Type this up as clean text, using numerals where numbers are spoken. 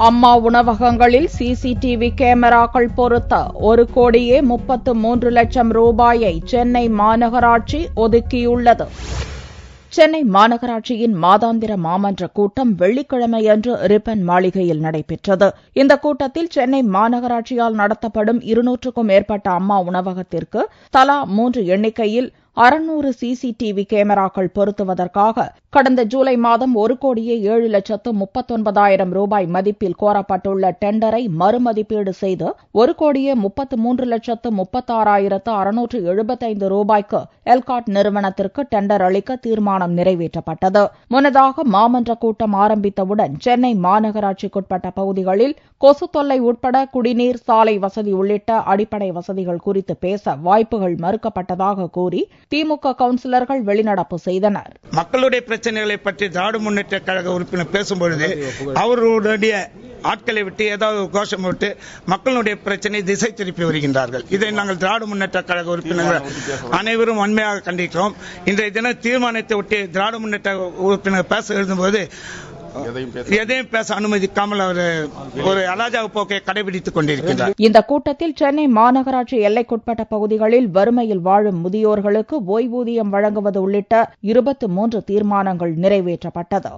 அம்மா உணவகங்களில் சிசிடிவி கேமராக்கள் பொருத்த 1,33,00,000 ரூபாயை சென்னை மாநகராட்சி ஒதுக்கியுள்ளது. சென்னை மாநகராட்சியின் மாதாந்திர மாமன்ற கூட்டம் வெள்ளிக்கிழமையன்று ரிப்பன் மாளிகையில் நடைபெற்றது. இந்த கூட்டத்தில் சென்னை மாநகராட்சியால் நடத்தப்படும் 200க்கும் மேற்பட்ட அம்மா உணவகத்திற்கு தலா 3 எண்ணிக்கையில் 600 சிசிடிவி கேமராக்கள் பொருத்துவதற்காக கடந்த ஜூலை மாதம் 1,07,39,000 ரூபாய் மதிப்பில் கோரப்பட்டுள்ள டெண்டரை மறுமதிப்பீடு செய்து 1,33,36,675 ரூபாய்க்கு எல்காட் நிறுவனத்திற்கு டெண்டர் அளிக்க தீர்மானம் நிறைவேற்றப்பட்டது. முன்னதாக மாமன்ற கூட்டம் ஆரம்பித்தவுடன் சென்னை மாநகராட்சிக்குட்பட்ட பகுதிகளில் கொசு தொல்லை உட்பட குடிநீர், சாலை வசதி உள்ளிட்ட அடிப்படை வசதிகள் குறித்து பேச வாய்ப்புகள் மறுக்கப்பட்டதாக கூறி திமுக கவுன்சிலர்கள் வெளிநடப்பு செய்தனர். மக்களுடைய பிரச்சனைகளை பற்றி திராவிட முன்னேற்ற கழக உறுப்பினர் பேசும்பொழுது அவர்களுடைய ஆட்களை விட்டு ஏதாவது கோஷம் விட்டு மக்களுடைய பிரச்சனையை திசை திருப்பி வருகின்றார்கள். இதை நாங்கள் திராவிட முன்னேற்ற கழக உறுப்பினர்கள் அனைவரும் வன்மையாக கண்டிக்கிறோம். இன்றைய தின தீர்மானத்தை ஒட்டி திராவிட முன்னேற்ற உறுப்பினர் பேச எழுதும்போது எதையும் பேச அனுமதிக்காமல் அவர் ஒரு அலாஜாவு போக்கை கடைபிடித்துக் கொண்டிருக்கிறார். இந்த கூட்டத்தில் சென்னை மாநகராட்சி எல்லைக்குட்பட்ட பகுதிகளில் வறுமையில் வாழும் முதியோர்களுக்கு ஓய்வூதியம் வழங்குவது உள்ளிட்ட 23 தீர்மானங்கள் நிறைவேற்றப்பட்டது.